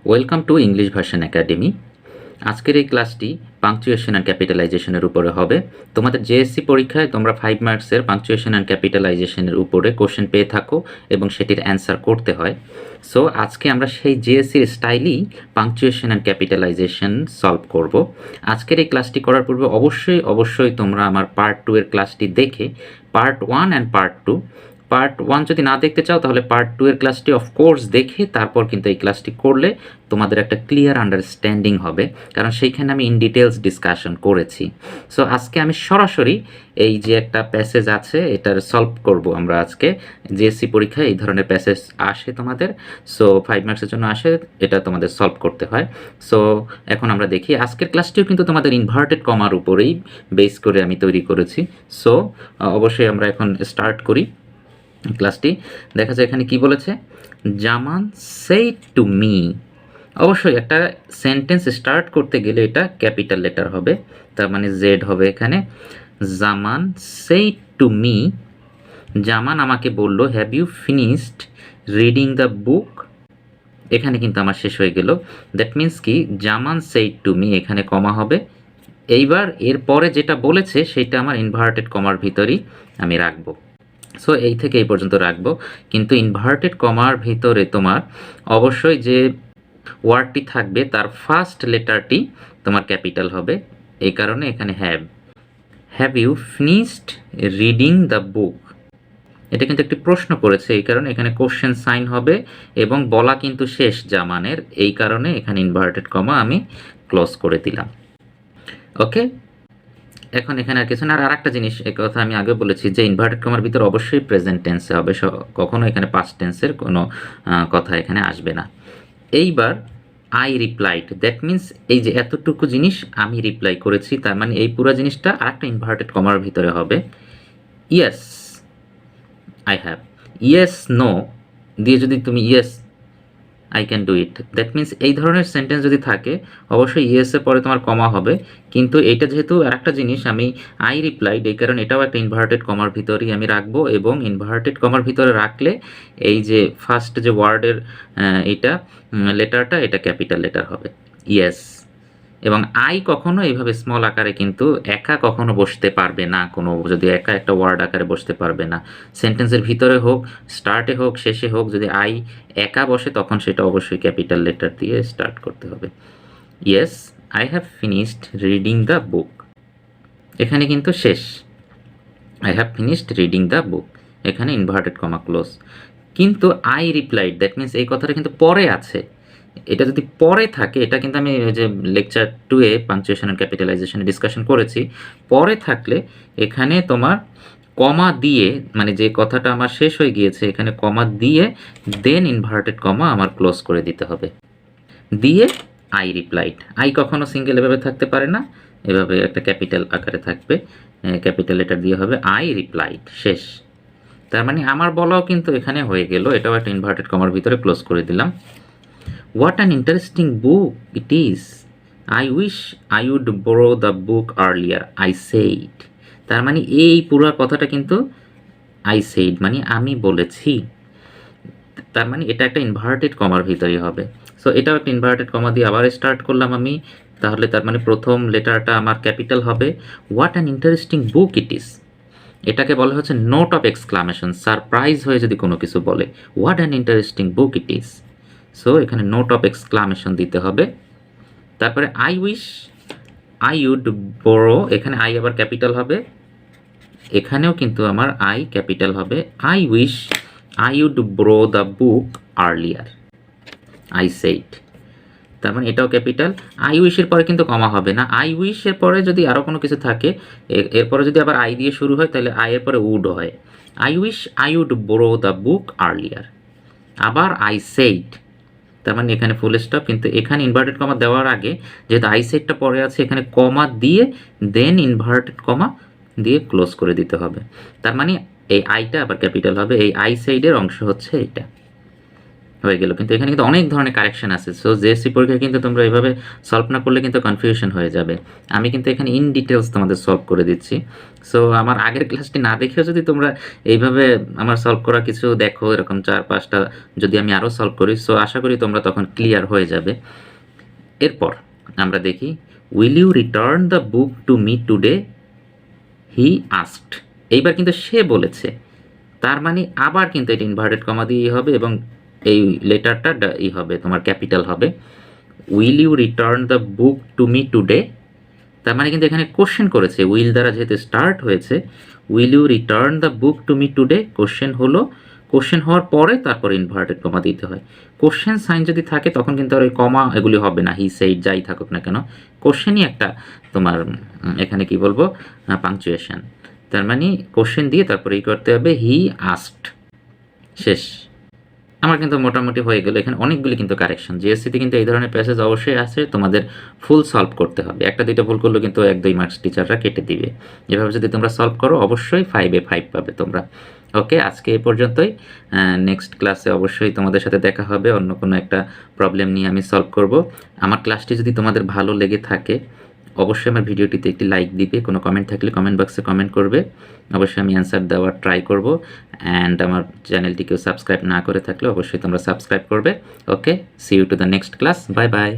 Welcome to English version academy. আজকের এই ক্লাসটি পাংচুয়েশন অ্যান্ড ক্যাপিটালাইজেশনের উপরে হবে। তোমাদের জেএসসি পরীক্ষায় তোমরা 5 মার্কসের পাংচুয়েশন অ্যান্ড ক্যাপিটালাইজেশনের উপরে কোশ্চেন পেয়ে থাকো এবং সেটির অ্যান্সার করতে হয়। সো আজকে আমরা সেই জেএসসির স্টাইলেই পাংচুয়েশন অ্যান্ড ক্যাপিটালাইজেশন সলভ করব। আজকের এই ক্লাসটি করার পূর্বে অবশ্যই তোমরা আমার পার্ট 2 এর ক্লাসটি দেখে পার্ট 1 অ্যান্ড পার্ট 1 যদি না দেখতে চাও তাহলে পার্ট 2 এর ক্লাসটি অফকোর্স দেখে তারপর কিন্তু এই ক্লাসটি করলে তোমাদের একটা ক্লিয়ার আন্ডারস্ট্যান্ডিং হবে, কারণ সেইখানে আমি ইন ডিটেলস ডিসকাশন করেছি। সো আজকে আমি সরাসরি এই যে একটা প্যাসেজ আছে এটার সলভ করব আমরা আজকে। জিএসসি পরীক্ষায় এই ধরনের প্যাসেজ আসে তোমাদের, সো 5 মার্কসের জন্য আসে, এটা তোমাদের সলভ করতে হয়। সো এখন আমরা দেখি আজকের ক্লাসটিও কিন্তু তোমাদের ইনভার্টেড কমার উপরেই বেস করে আমি তৈরি করেছি। সো অবশ্যই আমরা এখন স্টার্ট করি ক্লাসটি। দেখা যায় এখানে কি বলেছে, জামান সেড টু মি। অবশ্যই একটা সেন্টেন্স স্টার্ট করতে গেলে এটা ক্যাপিটাল লেটার হবে, তার মানে জেড হবে এখানে। Zaman said to me, Zaman আমাকে বলল, have you finished reading the book. এখানে কিন্তু আমার শেষ হয়ে গেল। দ্যাট মিন্স কি, জামান সেড টু মি, এখানে কমা হবে। এইবার এরপরে যেটা বলেছে সেটা আমার ইনভার্টেড কমার ভিতরেই আমি রাখবো। সো এই থেকে এই পর্যন্ত রাখবো, কিন্তু ইনভার্টেড কমার ভিতরে তোমার অবশ্যই যে ওয়ার্ডটি থাকবে তার ফার্স্ট লেটারটি তোমার ক্যাপিটাল হবে। এই কারণে এখানে have you finished reading the book, এটা কিন্তু একটি প্রশ্ন করেছে, এই কারণে এখানে কোশ্চেন সাইন হবে এবং বলা কিন্তু শেষ জামানের, এই কারণে এখানে ইনভার্টেড কমা আমি ক্লোজ করে দিলাম। ওকে, এখন এখানে আর কিছু না। আর একটা জিনিস, এই কথা আমি আগে বলেছি যে ইনভার্টেড কমার ভিতর অবশ্যই প্রেজেন্ট টেন্সে হবে, কখনো এখানে পাস্ট টেন্সের কোনো কথা এখানে আসবে না। এইবার আই রিপ্লাইড, দ্যাট মিন্স এই যে এতটুকু জিনিস আমি রিপ্লাই করেছি, তার মানে এই পুরো জিনিসটা আর একটা ইনভার্টেড কমার ভিতরে হবে। Yes I have, yes no দিয়ে যদি তুমি yes I can do it, that means এই ধরনের সেন্টেন্স যদি থাকে অবশ্যই ইয়েসের পরে তোমার কমা হবে। কিন্তু এইটা যেহেতু আর একটা জিনিস আমি আই রিপ্লাইড, এই কারণে এটাও একটা ইনভার্টেড কমার ভিতরেই আমি রাখবো, এবং ইনভার্টেড কমার ভিতরে রাখলে এই যে ফার্স্ট যে ওয়ার্ডের এইটা লেটারটা এটা ক্যাপিটাল লেটার হবে, ইয়েস। এবং আই কখনো এইভাবে স্মল আকারে কিন্তু একা কখনো বসতে পারবে না, কোনো যদি একা একটা ওয়ার্ড আকারে বসতে পারবে না। সেন্টেন্সের ভিতরে হোক, স্টার্টে হোক, শেষে হোক, যদি আই একা বসে তখন সেটা অবশ্যই ক্যাপিটাল লেটার দিয়ে স্টার্ট করতে হবে। Yes I have finished reading the book, এখানে কিন্তু শেষ, I have finished reading the book, এখানে ইনভার্টেড কমা ক্লোজ। কিন্তু আই রিপ্লাইড, দ্যাট মিন্স এই কথাটা কিন্তু পরে আছে, এটা যদি পরে থাকে, এটা কিন্তু আমি যে লেকচার 2-এ পাংচুয়েশন অ্যান্ড ক্যাপিটালাইজেশনে ডিসকাশন করেছি, পরে থাকলে এখানে তোমার কমা দিয়ে, মানে যে কথাটা আমার শেষ হয়ে গিয়েছে এখানে কমা দিয়ে দেন ইনভার্টেড কমা আমার ক্লোজ করে দিতে হবে, দিয়ে আই রিপ্লাইড। আই কখনো সিঙ্গেল এভাবে থাকতে পারে না, এভাবে একটা ক্যাপিটাল আকারে থাকবে, ক্যাপিটাল লেটার দিয়ে হবে আই রিপ্লাইড, শেষ। তার মানে আমার বলাও কিন্তু এখানে হয়ে গেল, এটাও একটা ইনভার্টেড কমার ভিতরে ক্লোজ করে দিলাম। What an interesting book it is. I wish I would borrow the book earlier, I said. তার মানে এই পুরো কথাটা কিন্তু I said মানে আমি বলেছি, তার মানে এটা একটা ইনভার্টেড কমার ভিতরেই হবে। সো এটাও একটা ইনভার্টেড কমা দিয়ে আবার স্টার্ট করলাম আমি, তাহলে তার মানে প্রথম লেটারটা আমার ক্যাপিটাল হবে। What an interesting book it is, এটাকে বলা হচ্ছে নোট অফ এক্সক্লামেশন, সারপ্রাইজ হয়ে যদি কোনো কিছু বলে, what an interesting book it is. So এখানে নোট অফ এক্সক্লামেশন দিতে হবে। তারপরে I wish I would borrow, এখানে আই আবার ক্যাপিটাল হবে, এখানেও কিন্তু আমার আই ক্যাপিটাল হবে। I wish I would borrow the book earlier, I said, তার মানে এটাও ক্যাপিটাল। আই উইশের পরে কিন্তু কমা হবে না, আই উইশের পরে যদি আরও কোনো কিছু থাকে, এরপরে যদি আবার আই দিয়ে শুরু হয় তাহলে আই এর পরে উড হয়। I wish I would borrow the book earlier, আবার আই সেইড, তার মানে এখানে ফুল স্টপ, কিন্তু এখানে ইনভার্টেড কমা দেওয়ার আগে যেহেতু আই সাইডটা পরে আছে এখানে কমা দিয়ে দেন ইনভার্টেড কমা দিয়ে ক্লোজ করে দিতে হবে। তার মানে এই আইটা আবার ক্যাপিটাল হবে, এই আই সাইডের অংশ হচ্ছে এটা। হয়ে গেল। কিন্তু এখানে কিন্তু অনেক ধরনের কারেকশন আছে। সো জেএসসি পরীক্ষায় কিন্তু তোমরা এভাবে সলভ না করলে কিন্তু কনফিউশন হয়ে যাবে। আমি কিন্তু এখানে ইন ডিটেলস তোমাদের সলভ করে দিচ্ছি। সো আমার আগের ক্লাসটি না দেখেও যদি তোমরা এইভাবে আমার সলভ করা কিছু দেখো, এরকম 4-5টা যদি আমি আরও সলভ করি, সো আশা করি তোমরা তখন ক্লিয়ার হয়ে যাবে। এরপর আমরা দেখি, will you return the book to me today, he asked. এইবার কিন্তু সে বলেছে, তার মানে আবার কিন্তু এটা ইনভার্টেড কমা দিয়ে হবে এবং এই লেটারটা হবে তোমার ক্যাপিটাল হবে। Will you return the book to me today, তার মানে কিন্তু এখানে কোশ্চেন করেছে, উইল দ্বারা যেহেতু স্টার্ট হয়েছে, will you return the book to me today question হলো, কোশ্চেন হওয়ার পরে তারপর ইনভার্টেড কমা দিতে হয়। কোশ্চেন সাইন যদি থাকে তখন কিন্তু আর ওই কমা এগুলি হবে না, হি সেইড যাই থাকুক না কেন, কোশ্চেনই একটা তোমার এখানে কি বলবো পাংচুয়েশন। তার মানে কোশ্চেন দিয়ে তারপরে ই করতে হবে, হি আস্কড। শেষ। আমার কিন্তু মোটামুটি হয়ে গেল। এখানে অনেকগুলি কিন্তু কারেকশন, জিএসসিতে কিন্তু এই ধরনের প্যাসেজ অবশ্যই আছে, তোমাদের ফুল সলভ করতে হবে। 1-2টা ভুল করলে কিন্তু 1-2 মার্কস টিচাররা কেটে দিবে। এভাবে যদি তোমরা সলভ করো অবশ্যই 5-এ 5 পাবে তোমরা। ওকে, আজকে এই পর্যন্তই। নেক্সট ক্লাসে অবশ্যই তোমাদের সাথে দেখা হবে, অন্য কোনো একটা প্রবলেম নিয়ে আমি সলভ করব। আমার ক্লাসটি যদি তোমাদের ভালো লেগে থাকে অবশ্যই আমার ভিডিওটিতে একটি লাইক দিবে, কোনো কমেন্ট থাকলে কমেন্ট বক্সে কমেন্ট করবে, অবশ্যই আমি অ্যান্সার দেওয়ার ট্রাই করব। অ্যান্ড আমার চ্যানেলটিকেও সাবস্ক্রাইব না করে থাকলে অবশ্যই তোমরা সাবস্ক্রাইব করবে। Okay, see you to the next class, bye by.